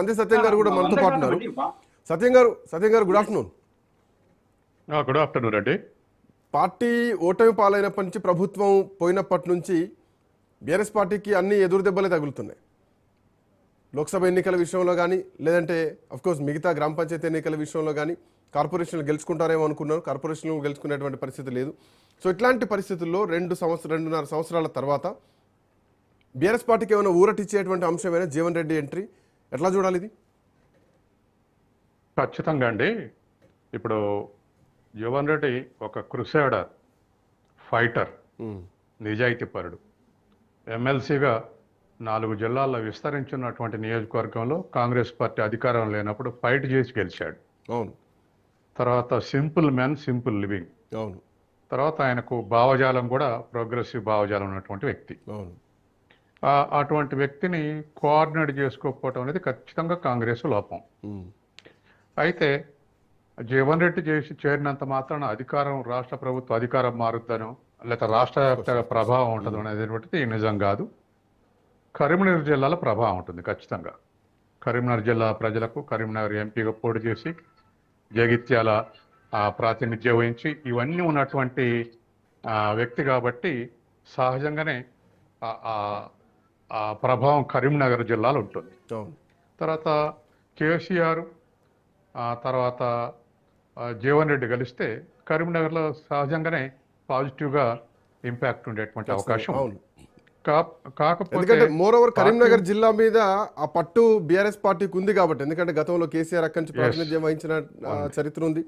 అంతే సత్యం గారు కూడా మనతో పాటు ఉన్నారు. సత్యం గారు గుడ్ ఆఫ్టర్నూన్. గుడ్ ఆఫ్టర్నూన్ అండి. పార్టీ ఓటమి పాలైనప్పటి నుంచి, ప్రభుత్వం పోయినప్పటి నుంచి బీఆర్ఎస్ పార్టీకి అన్ని ఎదురు దెబ్బలే తగులుతున్నాయి. లోక్సభ ఎన్నికల విషయంలో కానీ, లేదంటే అఫ్కోర్స్ మిగతా గ్రామ పంచాయతీ ఎన్నికల విషయంలో కానీ కార్పొరేషన్లు గెలుచుకుంటారేమో అనుకున్నారు. కార్పొరేషన్లు గెలుచుకునేటువంటి పరిస్థితి లేదు. సో ఇట్లాంటి పరిస్థితుల్లో 2.5 సంవత్సరాల తర్వాత బీఆర్ఎస్ పార్టీకి ఏమైనా ఊరటిచ్చేటువంటి అంశమైనా జీవన్ రెడ్డి ఎంట్రీ ఎట్లా చూడాలి? ఇది ఖచ్చితంగా అండి. ఇప్పుడు జీవన్ రెడ్డి ఒక క్రుసేడర్, ఫైటర్, నిజాయితీపరుడు. ఎమ్మెల్సీగా 4 జిల్లాల్లో విస్తరించినటువంటి నియోజకవర్గంలో కాంగ్రెస్ పార్టీ అధికారం లేనప్పుడు ఫైట్ చేసి గెలిచాడు. అవును. తర్వాత సింపుల్ మ్యాన్, సింపుల్ లివింగ్. అవును. తర్వాత ఆయనకు భావజాలం కూడా ప్రోగ్రెసివ్ భావజాలం ఉన్నటువంటి వ్యక్తి. అవును. అటువంటి వ్యక్తిని కోఆర్డినేట్ చేసుకోకపోవటం అనేది ఖచ్చితంగా కాంగ్రెస్ లోపం. అయితే జీవన్ రెడ్డి చేరినంత మాత్రాన అధికారం, రాష్ట్ర ప్రభుత్వ అధికారం మారుద్దనో లేకపోతే రాష్ట్ర వ్యాప్తంగా ప్రభావం ఉంటుంది అనేటువంటిది నిజం కాదు. కరీంనగర్ జిల్లాలో ప్రభావం ఉంటుంది ఖచ్చితంగా. కరీంనగర్ జిల్లా ప్రజలకు కరీంనగర్ ఎంపీగా పోటీ చేసి జగిత్యాల ప్రాతినిధ్యం వహించి ఇవన్నీ ఉన్నటువంటి వ్యక్తి కాబట్టి సహజంగానే ఆ ప్రభావం కరీంనగర్ జిల్లాలో ఉంటుంది. తర్వాత కేసీఆర్ తర్వాత జీవన్ రెడ్డి కలిస్తే కరీంనగర్లో సహజంగానే పాజిటివ్గా ఇంపాక్ట్ ఉండేటువంటి అవకాశం ఉంది. కాకపోతే మోర్ ఓవర్ కరీంనగర్ జిల్లా మీద ఆ పట్టు బీఆర్ఎస్ పార్టీకి ఉంది కాబట్టి, ఎందుకంటే గతంలో కేసీఆర్ అక్కడి నుంచి ప్రాతినిధ్యం వహించిన చరిత్ర ఉంది.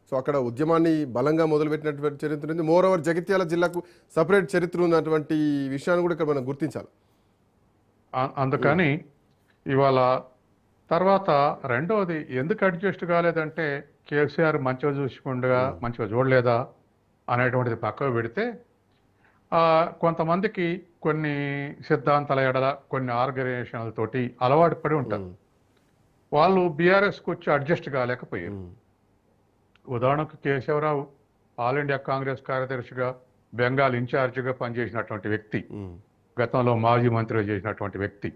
సో అక్కడ ఉద్యమాన్ని బలంగా మొదలుపెట్టినటువంటి చరిత్ర ఉంది. మోర్ ఓవర్ జగిత్యాల జిల్లాకు సపరేట్ చరిత్ర ఉన్నటువంటి విషయాన్ని కూడా ఇక్కడ మనం గుర్తించాలి. అందుకని ఇవాళ తర్వాత రెండవది ఎందుకు అడ్జస్ట్ కాలేదంటే కేసీఆర్ మంచిగా చూసుకుండగా మంచిగా చూడలేదా అనేటువంటిది పక్కకు పెడితే, కొంతమందికి కొన్ని సిద్ధాంతాల ఎడల కొన్ని ఆర్గనైజేషన్లతోటి అలవాటు పడి ఉంటారు. వాళ్ళు బీఆర్ఎస్కి వచ్చి అడ్జస్ట్ కాలేకపోయారు. ఉదాహరణకు కేశవరావు ఆల్ ఇండియా కాంగ్రెస్ కార్యదర్శిగా, బెంగాల్ ఇన్ఛార్జిగా పనిచేసినటువంటి వ్యక్తి, గతంలో మాజీ మంత్రిగా చేసినటువంటి వ్యక్తి.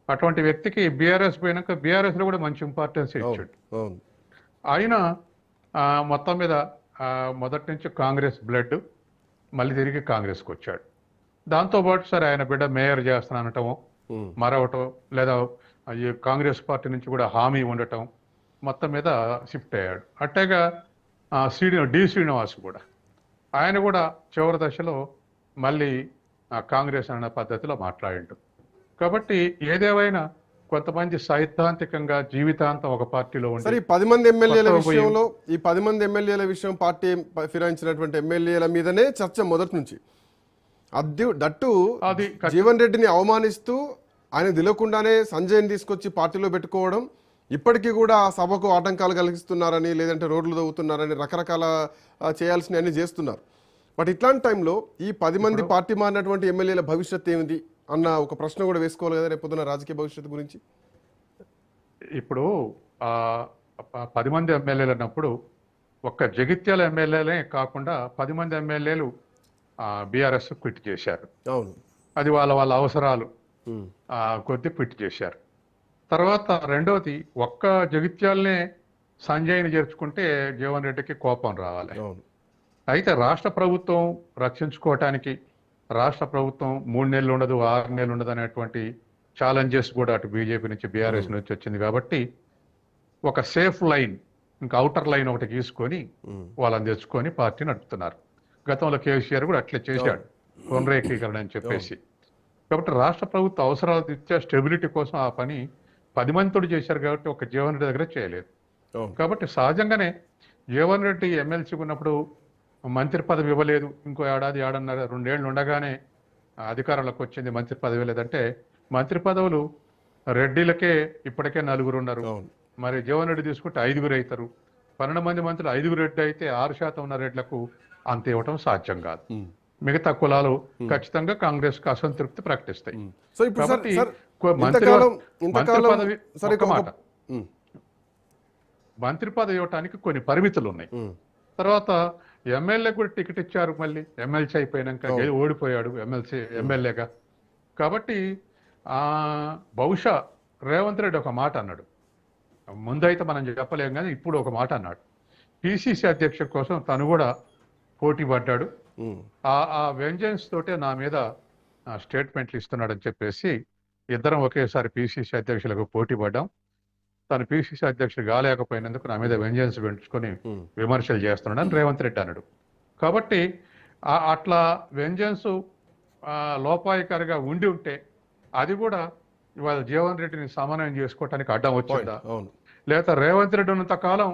అటువంటి వ్యక్తికి బీఆర్ఎస్ పోయినాక బీఆర్ఎస్లో కూడా మంచి ఇంపార్టెన్స్ ఇచ్చాడు. ఆయన మొత్తం మీద మొదటి నుంచి కాంగ్రెస్ బ్లడ్, మళ్ళీ తిరిగి కాంగ్రెస్కి వచ్చాడు. దాంతోపాటు సరే ఆయన బిడ్డ మేయర్ చేస్తానటము మరవటం, లేదా ఈ కాంగ్రెస్ పార్టీ నుంచి కూడా హామీ ఉండటం, మొత్తం మీద షిఫ్ట్ అయ్యాడు. అట్టేగా డి శ్రీనివాస్ కూడా, ఆయన కూడా చివరి దశలో మళ్ళీ కాంగ్రెస్ అనే పద్ధతిలో మాట్లాడిండు. కాబట్టి ఏదేమైనా కొంతమంది సైద్ధాంతికంగా జీవితాంతం ఒక పార్టీలో ఉంటారు. ఈ 10 మంది ఎమ్మెల్యేల విషయంలో, ఈ 10 మంది ఎమ్మెల్యేల విషయం, పార్టీ ఫిరాయించినటువంటి ఎమ్మెల్యేల మీదనే చర్చ మొదటి నుంచి. దట్టు జీవన్ రెడ్డిని అవమానిస్తూ ఆయన తెలియకుండానే సంజయ్ని తీసుకొచ్చి పార్టీలో పెట్టుకోవడం, ఇప్పటికీ కూడా ఆ సభకు ఆటంకాలు కలిగిస్తున్నారని, లేదంటే రోడ్లు తవ్వుతున్నారని రకరకాల చేయాల్సినవన్నీ చేస్తున్నారు. బట్ ఇట్లాంటి టైంలో ఈ 10 మంది పార్టీ మారినటువంటి ఎమ్మెల్యేల భవిష్యత్తు ఏమిటి అన్న ఒక ప్రశ్న కూడా వేసుకోవాలి కదా రేపొద్దున రాజకీయ భవిష్యత్తు గురించి. ఇప్పుడు 10 మంది ఎమ్మెల్యేలు అన్నప్పుడు ఒక్క జగిత్యాల ఎమ్మెల్యేలే కాకుండా 10 మంది ఎమ్మెల్యేలు బీఆర్ఎస్ క్విట్ చేశారు. అవును, అది వాళ్ళ అవసరాలు కొద్ది క్విట్ చేశారు. తర్వాత రెండవది, ఒక్క జగిత్యాలనే సంజయ్ని చేర్చుకుంటే జీవన్ రెడ్డికి కోపం రావాలి. అయితే రాష్ట్ర ప్రభుత్వం రక్షించుకోవటానికి, రాష్ట్ర ప్రభుత్వం 3 నెలలు ఉండదు, 6 నెలలు ఉండదు అనేటువంటి ఛాలెంజెస్ కూడా అటు బీజేపీ నుంచి బీఆర్ఎస్ నుంచి వచ్చింది కాబట్టి ఒక సేఫ్ లైన్, ఇంకా అవుటర్ లైన్ ఒకటి తీసుకొని వాళ్ళని తెచ్చుకొని పార్టీ నడుపుతున్నారు. గతంలో కేసీఆర్ కూడా అట్లే చేశాడు, పునరేకీకరణ అని చెప్పేసి. కాబట్టి రాష్ట్ర ప్రభుత్వ అవసరాలు ఇచ్చే స్టెబిలిటీ కోసం ఆ పని 10 మందితో చేశారు కాబట్టి ఒక జీవన్ రెడ్డి దగ్గర చేయలేదు. కాబట్టి సహజంగానే జీవన్ రెడ్డి ఎమ్మెల్సీ ఉన్నప్పుడు మంత్రి పదవి ఇవ్వలేదు. ఇంకో ఏడాది, ఏడన్నర, 2 ఏళ్ళు ఉండగానే అధికారంలోకి వచ్చింది, మంత్రి పదవి లేదంటే. మంత్రి పదవులు రెడ్డిలకే ఇప్పటికే 4 ఉన్నారు. మరి జీవన్ రెడ్డి తీసుకుంటే 5 అవుతారు. 12 మంది మంత్రులు 5 రెడ్డి అయితే 6% ఉన్న రెడ్లకు అంత ఇవ్వటం సాధ్యం కాదు. మిగతా కులాలు ఖచ్చితంగా కాంగ్రెస్ కు అసంతృప్తి ప్రకటిస్తాయి. కాబట్టి మంత్రి పదవి ఇవ్వటానికి కొన్ని పరిమితులు ఉన్నాయి. తర్వాత ఎమ్మెల్యే కూడా టికెట్ ఇచ్చారు, మళ్ళీ ఎమ్మెల్సీ అయిపోయినాక ఓడిపోయాడు ఎమ్మెల్యేగా. కాబట్టి బహుశా రేవంత్ రెడ్డి ఒక మాట అన్నాడు. ముందైతే మనం చెప్పలేం కానీ ఇప్పుడు ఒక మాట అన్నాడు. పిసిసి అధ్యక్ష కోసం తను కూడా పోటీ పడ్డాడు. ఆ వెంజన్స్ తోటే నా మీద స్టేట్మెంట్లు ఇస్తున్నాడని చెప్పేసి ఇద్దరం ఒకేసారి పిసిసి అధ్యక్షులకు పోటీ పడ్డాం. తను పిసిసి అధ్యక్షుడు కాలేకపోయినందుకు నా మీద వెంజన్స్ పెంచుకొని విమర్శలు చేస్తున్నాడని రేవంత్ రెడ్డి అన్నాడు. కాబట్టి అట్లా వెంజన్స్ లోపాయికారిగా ఉండి ఉంటే అది కూడా ఇవాళ జీవన్ రెడ్డిని సమన్వయం చేసుకోవటానికి అడ్డం వచ్చిందా, లేదా రేవంత్ రెడ్డి ఉన్నంత కాలం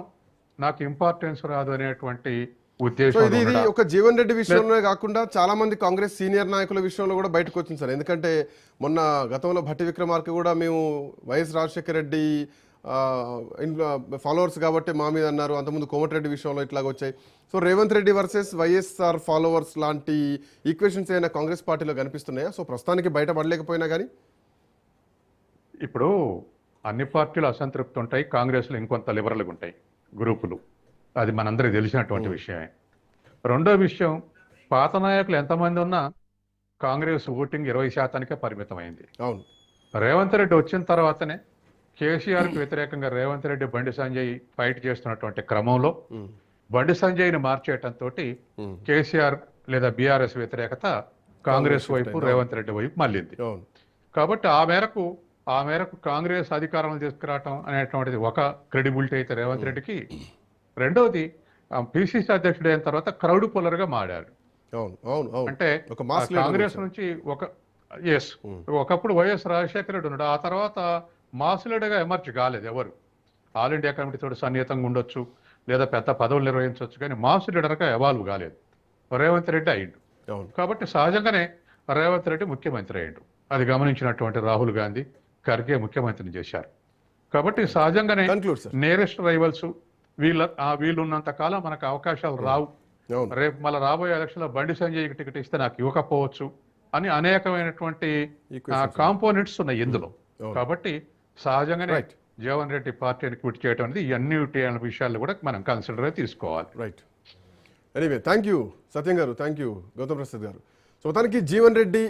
నాకు ఇంపార్టెన్స్ రాదు అనేటువంటి ఉద్దేశం. ఇది ఒక జీవన్ రెడ్డి విషయంలోనే కాకుండా చాలా మంది కాంగ్రెస్ సీనియర్ నాయకుల విషయంలో కూడా బయటకు వచ్చింది సార్. ఎందుకంటే మొన్న గతంలో భట్టి విక్రమార్క కూడా మేము వైఎస్ రాజశేఖర రెడ్డి ఫాలోవర్స్ కాబట్టి మా మీద అన్నారు, అంతకుముందు కోమటిరెడ్డి విషయంలో ఇట్లాగ వచ్చాయి. So Revanth Reddy versus YSR followers లాంటి ఈక్వేషన్స్ అయినా కాంగ్రెస్ పార్టీలో కనిపిస్తున్నాయా? సో ప్రస్తుతానికి బయటపడలేకపోయినా కానీ ఇప్పుడు అన్ని పార్టీలు అసంతృప్తి ఉంటాయి, కాంగ్రెస్లో ఇంకొంత లిబరల్గా ఉంటాయి గ్రూపులు, అది మనందరికీ తెలిసినటువంటి విషయమే. రెండో విషయం, పాత నాయకులు ఎంతమంది ఉన్నా కాంగ్రెస్ ఓటింగ్ 20%కే పరిమితమైంది. అవును, రేవంత్ రెడ్డి వచ్చిన తర్వాతనే కేసీఆర్కి వ్యతిరేకంగా రేవంత్ రెడ్డి బండి సంజయ్ ఫైట్ చేస్తున్నటువంటి క్రమంలో బండి సంజయ్ని మార్చేయటంతో కేసీఆర్ లేదా బీఆర్ఎస్ వ్యతిరేకత కాంగ్రెస్ వైపు రేవంత్ రెడ్డి వైపు మళ్ళింది. కాబట్టి ఆ మేరకు కాంగ్రెస్ అధికారంలో తీసుకురావటం అనేటువంటిది ఒక క్రెడిబిలిటీ అయితే రేవంత్ రెడ్డికి. రెండవది పిసిసి అధ్యక్షుడు అయిన తర్వాత క్రౌడ్ పుల్లర్ గా మారాడు. అంటే కాంగ్రెస్ నుంచి ఒకప్పుడు వైఎస్ రాజశేఖర రెడ్డి ఉన్నాడు, ఆ తర్వాత మాస్ లీడర్గా ఎమర్జ్ కాలేదు ఎవరు. ఆల్ ఇండియా కమిటీ తోటి సన్నిహితంగా ఉండొచ్చు లేదా పెద్ద పదవులు నిర్వహించవచ్చు, కానీ మాస్ లీడర్గా ఎవాల్వ్ కాలేదు. రేవంత్ రెడ్డి అయ్యిండు. కాబట్టి సహజంగానే రేవంత్ రెడ్డి ముఖ్యమంత్రి అయ్యిండు. అది గమనించినటువంటి రాహుల్ గాంధీ, ఖర్గే ముఖ్యమంత్రిని చేశారు. కాబట్టి సహజంగానే నియరెస్ట్ రైవల్స్ వీళ్ళు ఉన్నంత కాలం మనకు అవకాశాలు రావు. రేపు మళ్ళీ రాబోయే ఎలక్షన్లో బండి సంజయ్ టికెట్ ఇస్తే నాకు ఇవ్వకపోవచ్చు అని అనేకమైనటువంటి కాంపోనెంట్స్ ఉన్నాయి ఇందులో. కాబట్టి సహజంగానే జీవన్ రెడ్డి పార్టీని క్విట్ చేయడం అనేది ఇవన్నీ విషయాలు కూడా మనం కన్సిడర్ తీసుకోవాలి. రైట్. ఎనీవే, థ్యాంక్ యూ సత్యం గారు, థ్యాంక్ యూ గౌతమ్ ప్రసాద్ గారు. సో తనకి జీవన్ రెడ్డి